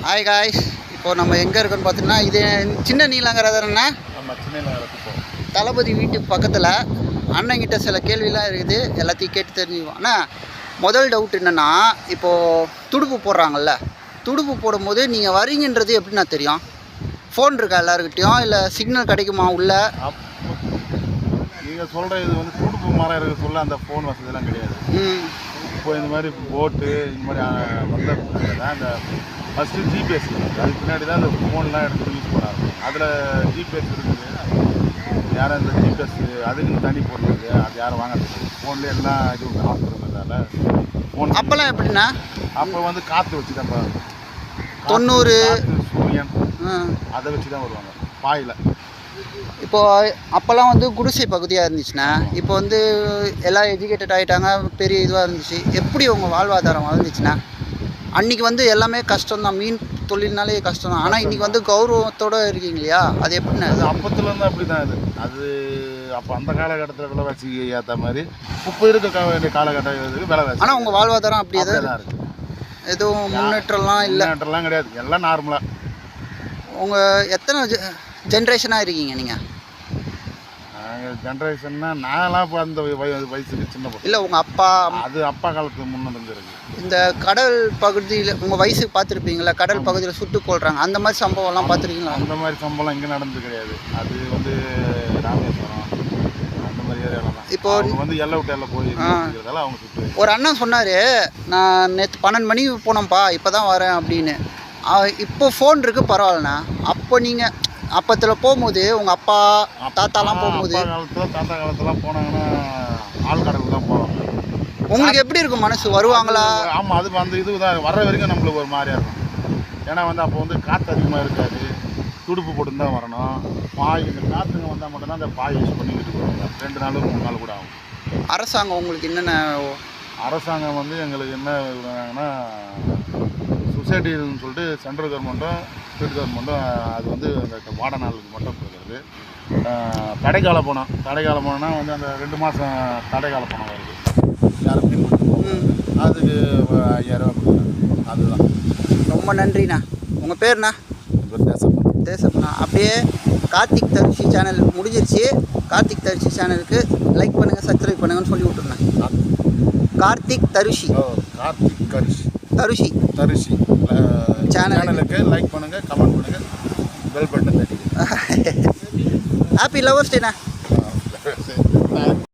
Hi guys, இப்போது நம்ம எங்கே இருக்கோன்னு பார்த்தீங்கன்னா இது சின்ன நீலாங்கரதர்ண்ணா. தளபதி வீட்டுக்கு பக்கத்தில் அண்ணங்கிட்ட சில கேள்விலாம் இருக்குது, எல்லாத்தையும் கேட்டு தெரிஞ்சுக்குவோம். ஆனால் முதல் டவுட் என்னென்னா, இப்போது துடுப்பு போடுறாங்கல்ல, துடுப்பு போடும்போது நீங்கள் வரீங்கன்றது எப்படின்னா தெரியும்? ஃபோன் இருக்கா எல்லாருக்கிட்டையும், இல்லை சிக்னல் கிடைக்குமா உள்ள? நீங்கள் சொல்கிற இது வந்து துடுப்பு மரம் இருக்க சொல்ல அந்த ஃபோன் வசதியெல்லாம் கிடையாது. இப்போ இந்த மாதிரி போட்டு இந்த மாதிரி வந்த அந்த ஃபஸ்ட்டு ஜிபிஎஸ் இருக்குது, அதுக்கு பின்னாடி தான் அந்த ஃபோன்லாம் எடுத்து யூஸ் பண்ணாரு. அதில் ஜிபிஎஸ் இருக்குது, யாரும் இந்த ஜிபிஎஸ் அதுக்குன்னு தனி பொருள் இருக்குது, அது யாரும் வாங்கிறது ஃபோன்லேயே எல்லாம் இது ஆஃப் இருந்ததால் ஃபோன். அப்போல்லாம் எப்படின்னா, அப்போ வந்து காற்று வச்சு தான் 90 சூரியன் அதை வச்சு தான் வருவாங்க பாயில். இப்போது அப்போல்லாம் வந்து குடிசை பகுதியாக இருந்துச்சுன்னா, இப்போ வந்து எல்லாம் எஜுகேட்டட் ஆகிட்டாங்க, பெரிய இதுவாக இருந்துச்சு. எப்படி உங்கள் வாழ்வாதாரம் வளர்ந்துச்சுன்னா? அன்றைக்கி வந்து எல்லாமே கஷ்டம்தான், மீன் தொழில்னாலே கஷ்டம் தான். ஆனால் இன்றைக்கி வந்து கௌரவத்தோடு இருக்கீங்க இல்லையா, அது எப்படின்னா? அது அப்பத்துலேருந்து அப்படி தான் அது அப்போ அந்த காலகட்டத்தில் விலைவாசி ஏற்ற மாதிரி இப்போ இருக்க வேண்டிய காலகட்டம் விலைவாசி. ஆனால் உங்கள் வாழ்வாதாரம் அப்படி எதாவது தான் இருக்குது, எதுவும் முன்னேற்றம்லாம் இல்லை? முன்னேற்றம்லாம் கிடையாது, எல்லாம் நார்மலாக. உங்கள் எத்தனை ஜென்ரேஷனாக இருக்கீங்க நீங்கள்? நாங்கள் ஜென்ரேஷன்னா நான்லாம் இப்போ அந்த வயசுக்கு சின்ன பொண்ணு இல்லை, உங்கள் அப்பா அது அப்பா காலத்துக்கு முன்னே இருக்கு. இந்த கடல் பகுதியில் உங்கள் வயசுக்கு பார்த்துருப்பீங்களா, கடல் பகுதியில் சுட்டுக் கொள்கிறாங்க, அந்த மாதிரி சம்பவம்லாம் பார்த்துருக்கீங்களா? அந்த மாதிரி சம்பவம் இங்கே நடந்தது கிடையாது. அது வந்து ராமேஸ்வரம் அந்த மாதிரி ஏரியாவில் தான். இப்போ வந்து எல்லை விட்டு எல்லை போய் இருக்கிறதால அவங்க சுட்டு. ஒரு அண்ணன் சொன்னார், நான் நேற்று 12 மணிக்கு போனோம்ப்பா, இப்போ தான் வரேன் அப்படின்னு. இப்போ ஃபோன் இருக்குது பரவாயில்லண்ணா. அப்போ நீங்கள் அப்பத்தில் போகும்போது உங்கள் அப்பா தாத்தாலாம் போகும்போது தாத்தா காலத்துலாம் போனாங்கன்னா ஆள் கடவுள் தான் போவாங்க. உங்களுக்கு எப்படி இருக்கும் மனசு, வருவாங்களா? ஆமாம், அது அந்த இது தான் வர்ற வரைக்கும் நம்மளுக்கு ஒரு மாதிரியாக இருக்கும். ஏன்னா வந்து அப்போ வந்து காற்று அதிகமாக இருக்காது, துடுப்பு போட்டு தான் வரணும். பாய் இந்த காற்றுங்க வந்தால் மட்டும்தான் அந்த பாய் யூஸ் பண்ணிக்கிட்டு வருவாங்க. 2 நாள் 3 நாள் கூட ஆகும். அரசாங்கம் உங்களுக்கு என்னென்ன? அரசாங்கம் வந்து எங்களுக்கு என்ன விடுறாங்கன்னா, சொசைட்டின்னு சொல்லிட்டு சென்ட்ரல் கவர்மெண்ட்டும் ஸ்டேட் கவர்மெண்ட்டும் அது வந்து அந்த வாட நாளுக்கு மட்டும் கொடுக்குறது. தடைக்கால போனோம்னா வந்து அந்த 2 மாதம் தடைக்கால பணம் வருது, யாரும் மீன் கொடுத்து அதுக்கு 5000 ரூபா கொடுக்குறாங்க. அதுதான். ரொம்ப நன்றிண்ணா. உங்கள் பேர்ண்ணா? தேசப்ண்ணா. அப்படியே கார்த்திக் தருஷி சேனல் முடிஞ்சிருச்சு. கார்த்திக் தருஷி சேனலுக்கு லைக் பண்ணுங்கள், சப்ஸ்கிரைப் பண்ணுங்கன்னு சொல்லி விட்டுருங்க. கார்த்திக் தருஷி சேனலுக்கு லைக் பண்ணுங்கள், கமெண்ட் பண்ணுங்கள், பெல் பட்டன் தட்டி. Happy lovers டேண்ணா.